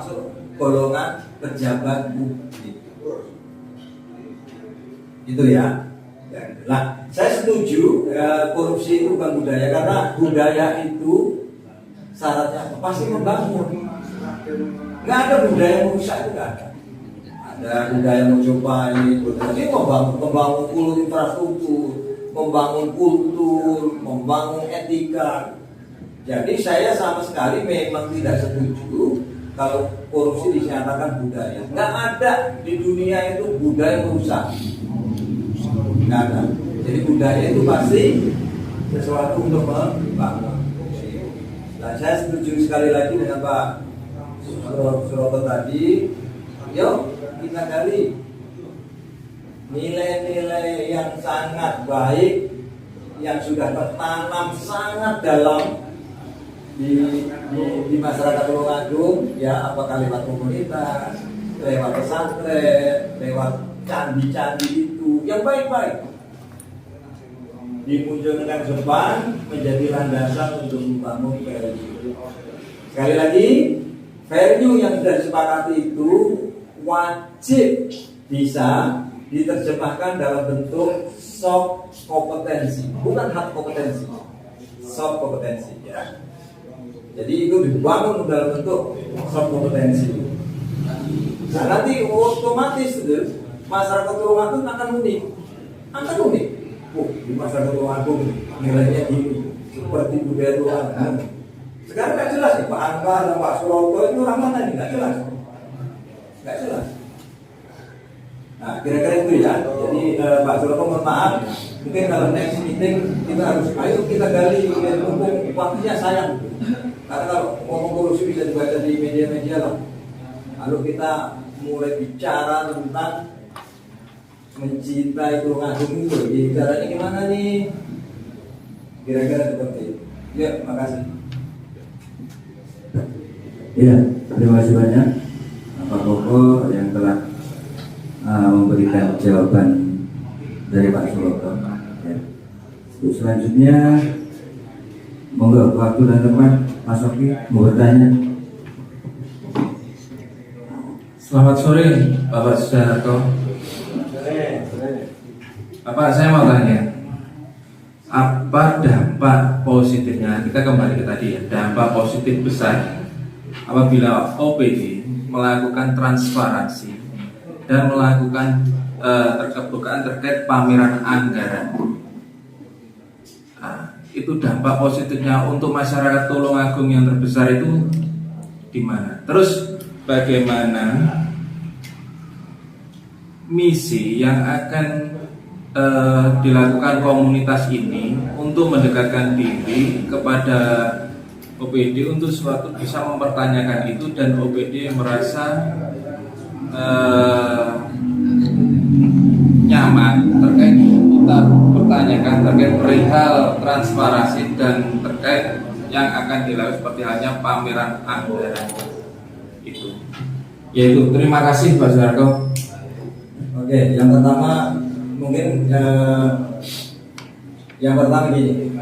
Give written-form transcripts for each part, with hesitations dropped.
masuk golongan pejabat publik. Itu ya. Nah, saya setuju korupsi itu bukan budaya, karena budaya itu syaratnya pasti membangun. Nggak ada budaya yang merusak, itu nggak ada. Ada budaya mencoba ini, tapi membangun infrastruktur, membangun kultur, membangun etika. Jadi saya sama sekali memang tidak setuju kalau korupsi dinyatakan budaya. Nggak ada di dunia itu budaya merusak. Nggak ada. Jadi budaya itu pasti sesuatu untuk membangun. Nah, saya setuju sekali lagi dengan Pak Suroto tadi. Yuk kita gali nilai-nilai yang sangat baik yang sudah tertanam sangat dalam di masyarakat Tulungagung, ya, apakah lewat komunitas, lewat pesantren, lewat candi-candi itu yang baik-baik dimunculkan ke depan menjadi landasan untuk membangun value. Sekali lagi, value yang sudah disepakati itu wajib bisa diterjemahkan dalam bentuk soft kompetensi, bukan hard kompetensi, soft kompetensi, ya. Jadi itu dibangun dalam bentuk soft kompetensi. Nah, nanti otomatis masyarakat Tulungagung akan unik. Di masyarakat Tulungagung nilainya ini seperti budaya Tulungagung. Sekarang nggak jelas nih, Pak Angka dan Pak Suroto itu orang mana nih? Nggak jelas. Nah, kira-kira itu ya. Jadi Pak Suroto mohon maaf, mungkin dalam next meeting kita harus ayo kita gali, mumpung waktunya sayang. Karena kalau ngomong korupsi bisa dibaca di media-media lah. Lalu kita mulai bicara tentang mencintai Tulungagung itu, caranya gimana nih? Kira-kira seperti itu. Ya, makasih. Ya, terima kasih banyak Pak Koko yang telah memberikan jawaban dari Pak Suroto. Ya. Selanjutnya, monggo waktu dan tempat Mas Oki mau bertanya. Selamat sore Bapak Sudarto. Bapak, saya mau tanya, apa dampak positifnya? Kita kembali ke tadi ya, dampak positif besar apabila OPD melakukan transparansi dan melakukan terkebukaan terkait pameran anggaran. Nah, itu dampak positifnya untuk masyarakat Tulungagung yang terbesar itu di mana? Terus bagaimana misi yang akan dilakukan komunitas ini untuk mendekatkan diri kepada OPD untuk suatu bisa mempertanyakan itu, dan OPD merasa nyaman terkait kita pertanyakan terkait perihal transparansi dan terkait yang akan dilakukan seperti halnya pameran anggaran itu. Yaitu terima kasih Pak Sudarto. Oke, yang pertama mungkin yang pertama gini,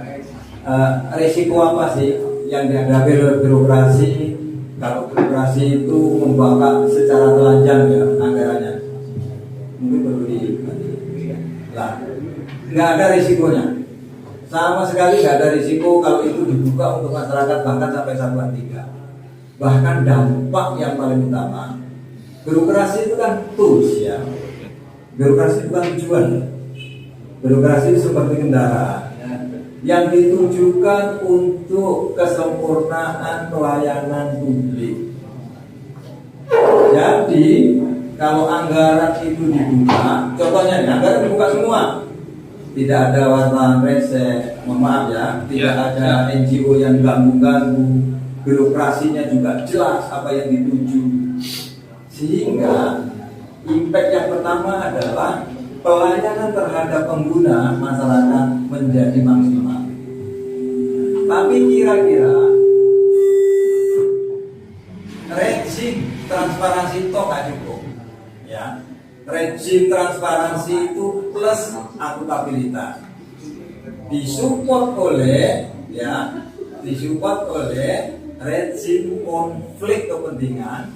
risiko apa sih yang dihadapi oleh birokrasi kalau birokrasi itu membakar secara telanjang ya anggarannya? Mungkin perlu lah, nggak ada risikonya, sama sekali nggak ada risiko kalau itu dibuka untuk masyarakat bahkan sampai satuan 3. Bahkan dampak yang paling utama, birokrasi itu kan tools ya. Birokrasi bukan tujuan. Birokrasi itu seperti kendaraan yang ditujukan untuk kesempurnaan pelayanan publik. Jadi kalau anggaran itu dibuka, contohnya nih, anggaran dibuka semua, tidak ada wartawan rese, mohon maaf ya, tidak ada NGO yang ganggu-ganggu, birokrasinya juga jelas apa yang dituju, sehingga impact yang pertama adalah pelayanan terhadap pengguna masyarakat menjadi maksimal. Tapi kira-kira rejim transparansi toh nggak cukup, ya. Rejim transparansi itu plus akuntabilitas, disupport oleh rejim konflik kepentingan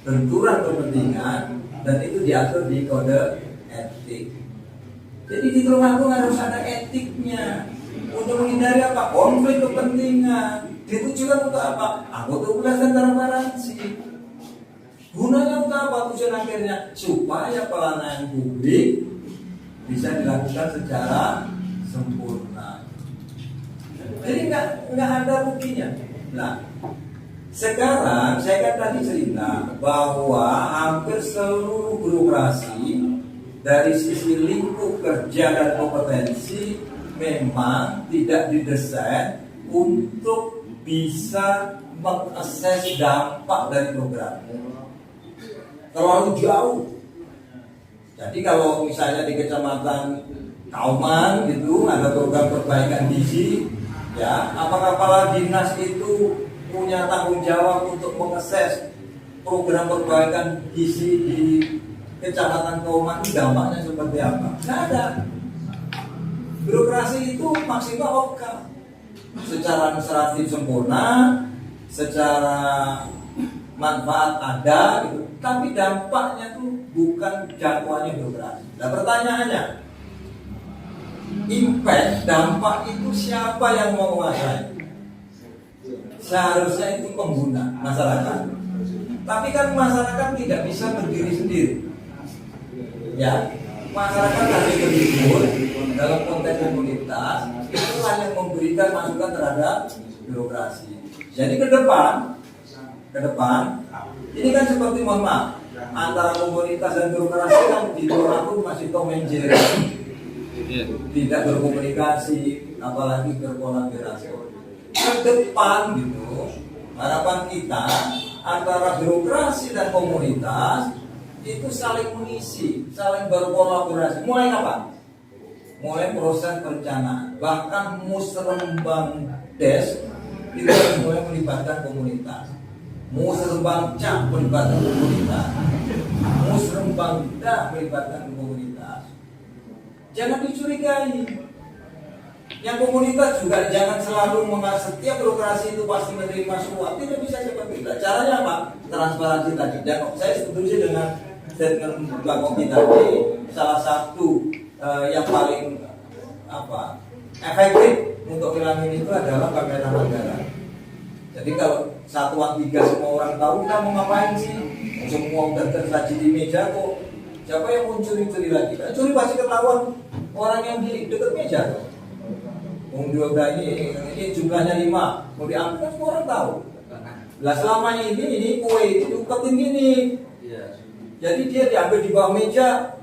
benturan kepentingan, dan itu diatur di kode etik. Jadi di Tulungagung harus ada etiknya untuk menghindari apa? Konflik kepentingan. Ditujukan untuk apa? Akuntabilitas dan transparansi. Gunanya untuk apa? Tujuan akhirnya supaya pelayanan publik bisa dilakukan secara sempurna. Jadi nggak ada ruginya. Nah, sekarang saya kan tadi cerita bahwa hampir seluruh birokrasi dari sisi lingkup kerja dan kompetensi memang tidak didesain untuk bisa mengakses dampak dari program. Terlalu jauh. Jadi kalau misalnya di kecamatan Kauman gitu ada program perbaikan gizi, ya apakah kepala dinas itu punya tanggung jawab untuk mengakses program perbaikan gizi di kecamatan Kauman itu dampaknya seperti apa? Nggak ada. Birokrasi itu maksimal lokal, secara administratif sempurna, secara manfaat ada, gitu. Tapi dampaknya tuh bukan jangkauannya birokrasi. Nah pertanyaannya, impact dampak itu siapa yang mau menguasai? Seharusnya itu pengguna masyarakat. Tapi kan masyarakat tidak bisa berdiri sendiri. Ya, masyarakat harus berhimpun dalam konteks komunitas, itulah yang memberikan masukan terhadap birokrasi. Jadi ke depan ini kan seperti mohon maaf, antara komunitas dan birokrasi kan di Tulungagung masih Tom and Jerry, tidak berkomunikasi, apalagi berkolaborasi. Ke depan gitu, harapan kita antara birokrasi dan komunitas itu saling mengisi, saling berkolaborasi. Mulai kapan? Mulai proses perencanaan, bahkan musrembang des itu mulai melibatkan komunitas. Musrembang cap melibatkan komunitas, musrembang da melibatkan komunitas. Jangan dicurigai. Yang komunitas juga jangan selalu setiap birokrasi itu pasti menerima suap. Tidak bisa seperti itu. Caranya apa? Transparansi tadi. Dan saya setuju dengan statement Mbak Kopi tadi. Salah satu yang paling efektif untuk hilangin itu adalah pemetaan anggaran. Jadi kalau satuan 3 semua orang tahu kita mau ngapain sih? Semua udah tersaji di meja kok. Siapa yang mau curi-curi lagi? Curi pasti ketahuan orang yang di dekat meja kok. Udah ini jumlahnya 5, mau diambil kan semua orang tahu. Lah selamanya ini kue diuketin gini. Jadi dia diambil di bawah meja,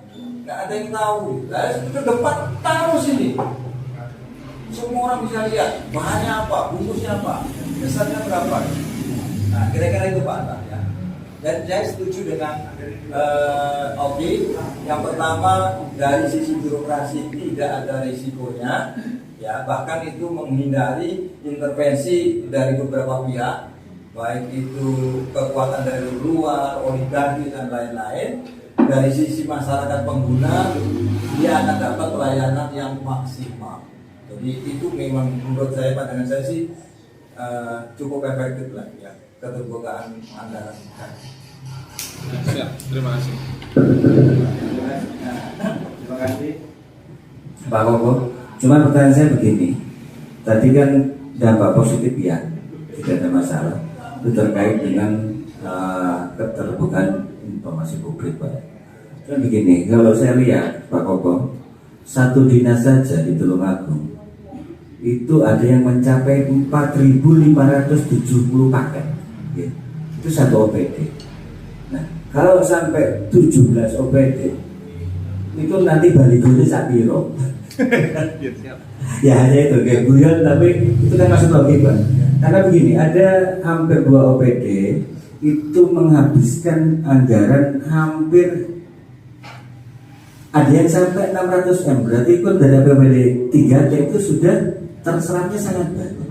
nggak ada yang tahu. Lah ke depan taruh sini. Semua orang bisa lihat bahannya apa, bungkusnya apa, besarnya berapa. Nah kira-kira itu Pak Antar ya. Dan saya setuju dengan Oki. Yang pertama dari sisi birokrasi tidak ada risikonya. Ya, bahkan itu menghindari intervensi dari beberapa pihak, baik itu kekuatan dari luar, oligarki dan lain-lain. Dari sisi masyarakat pengguna, dia akan dapat pelayanan yang maksimal. Jadi itu memang menurut saya, pandangan saya sih cukup efektif lah ya keterbukaan anggaran. Siap, terima kasih. Terima kasih. Pak Koko. Cuma pertanyaan saya begini, tadi kan dampak positif ya, tidak ada masalah. Itu terkait dengan keterbukaan informasi publik Pak. Kan begini, kalau saya lihat Pak Koko, satu dinas saja di Tulungagung itu ada yang mencapai 4.570 paket, ya. Itu satu OPD. Nah, kalau sampai 17 OPD, itu nanti baligonya sapiro. Ya hanya itu kayak guyon, tapi itu kan masuk logika. Karena begini, ada hampir 2 OPD itu menghabiskan anggaran hampir ada yang sampai 600 M. Berarti ikut dari APBD 3T itu sudah terserapnya sangat banyak.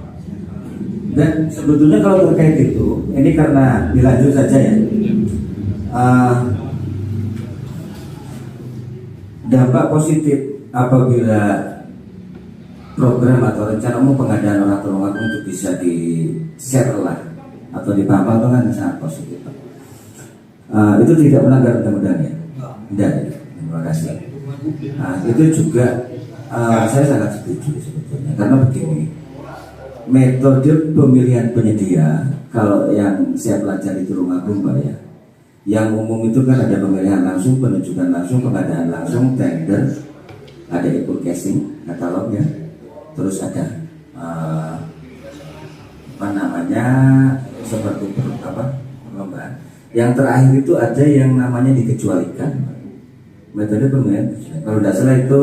Dan sebetulnya kalau terkait itu, ini karena dilanjut saja ya. Dampak positif apabila program atau rencana umum pengadaan orang Tulungagung itu bisa di-share lah atau dipahami itu kan sangat positif. itu tidak melanggar undang-undang ya? Tidak. Terima kasih. Nah, itu juga saya sangat setuju sebetulnya, karena begini, metode pemilihan penyedia kalau yang saya pelajari di rumah Gumba ya, yang umum itu kan ada pemilihan langsung, penunjukan langsung, pengadaan langsung, tender, ada ikut casing, katalognya, terus ada apa namanya seperti perlombaan. Yang terakhir itu ada yang namanya dikecualikan, metode pemilihan. Kalau tidak salah itu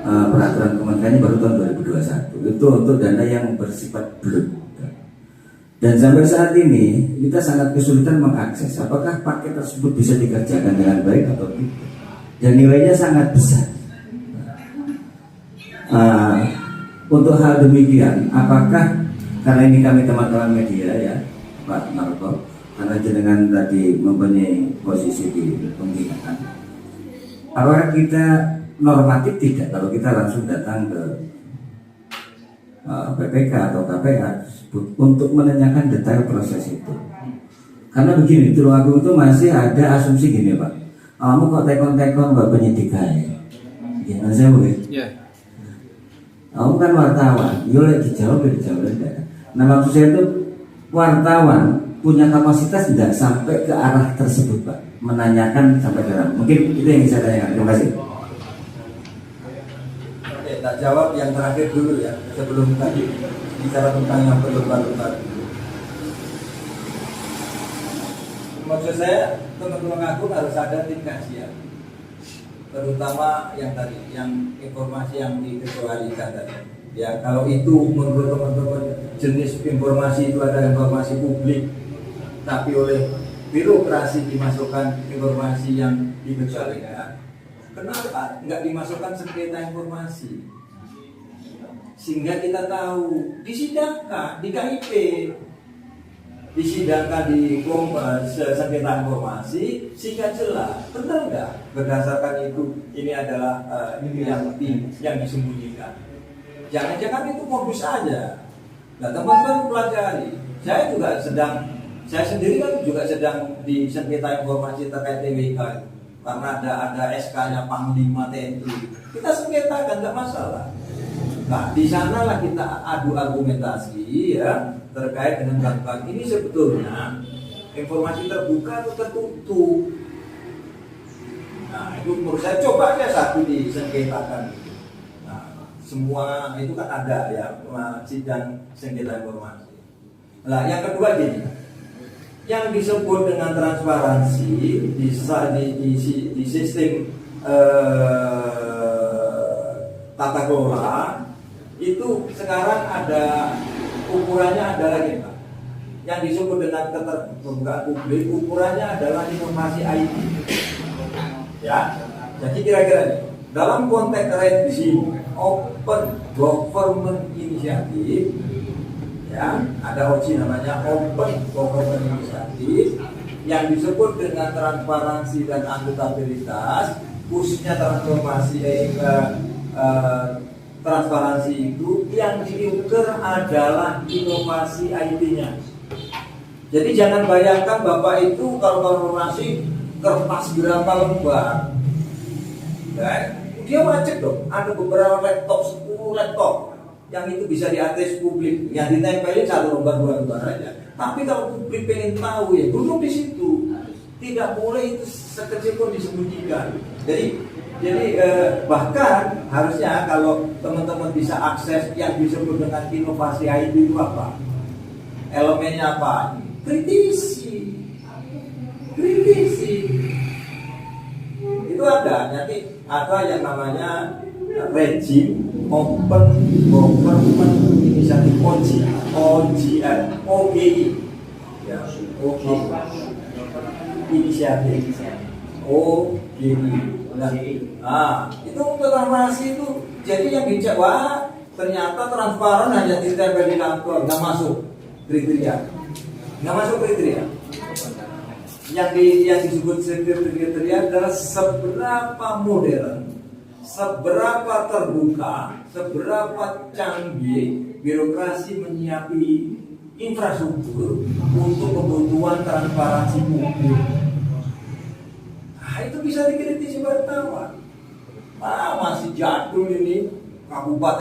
peraturan kementeriannya baru tahun 2021. Itu untuk dana yang bersifat blur. Dan sampai saat ini kita sangat kesulitan mengakses apakah paket tersebut bisa dikerjakan dengan baik atau tidak. Dan nilainya sangat besar. Untuk hal demikian, apakah karena ini kami teman-teman media ya, Pak Marco, karena jenengan tadi mempunyai posisi di pembinaan, apakah kita normatif tidak kalau kita langsung datang ke PPK atau KPA untuk menanyakan detail proses itu? Karena begini, Tulung Agung itu masih ada asumsi gini Pak, kamu kok tekon-tekon Mbak penyidik ya? Gimana saya boleh? Ya. Kamu kan wartawan, yuk dijawab enggak? Nah maksud saya itu wartawan punya kapasitas tidak sampai ke arah tersebut Pak, menanyakan sampai ke arah. Mungkin itu yang bisa saya tanyakan. Terima kasih. Oke, tak jawab yang terakhir dulu ya, sebelum tadi bicara tentang yang berlebar-lebar. Maksud saya teman-teman Agung harus ada tim kajian, terutama yang tadi, yang informasi yang dikecualikan tadi. Ya, kalau itu menurut teman-teman jenis informasi itu adalah informasi publik, tapi oleh birokrasi dimasukkan informasi yang dikecualikan, kenapa nggak dimasukkan sengketa informasi? Sehingga kita tahu disidangkan di KIP, disidangkan di sengketa informasi, sehingga jelas, benar nggak berdasarkan itu ini adalah yang disembunyikan. Jangan-jangan itu modus saja. Nah teman-teman pelajari. Saya sendiri kan juga sedang di sengketa informasi terkait TWK, karena ada SK-nya Panglima TNI. Kita sengketakan, nggak masalah. Nah di sanalah kita adu argumentasi ya terkait dengan bank ini sebetulnya informasi terbuka atau tertutup. Nah itu menurut saya coba aja satu disengketakan. Semua itu kan ada ya sidang sengketa informasi. Nah yang kedua gini, yang disebut dengan transparansi di sistem tata kelola itu sekarang ada ukurannya adalah gini Pak. Yang disebut dengan keterbukaan publik ukurannya adalah informasi IT. Ya, jadi kira-kira ini dalam konteks rejim Open Government Initiative, ya ada OGI namanya Open Government Initiative, yang disebut dengan transparansi dan akuntabilitas, khususnya transparansi itu yang diukur adalah inovasi IT-nya. Jadi jangan bayangkan Bapak itu kalau informasi kertas berapa lembar, ya, dia wajib dong, ada beberapa laptop, 10 laptop yang itu bisa diakses publik, yang ditempelin 1 lembar 2 lembar aja. Tapi kalau publik pengen tahu ya duduk di situ, tidak boleh itu sekecil pun disembunyikan. Jadi bahkan harusnya kalau teman-teman bisa akses yang disebut dengan inovasi IT itu apa? Elemennya apa? Kritisi. Itu ada, nanti ada yang namanya rejim Open Government Initiative OGI, ya, Inisiatif OGI. Nah, itu transparansi itu, jadi yang dicek, wah ternyata transparan hanya ditempel di kantor, nggak masuk kriteria. Yang disebut kriteria adalah seberapa modern, seberapa terbuka, seberapa canggih birokrasi menyiapkan infrastruktur untuk kebutuhan transparansi publik. itu bisa dikritisi wartawan. Masih jadul ini kabupaten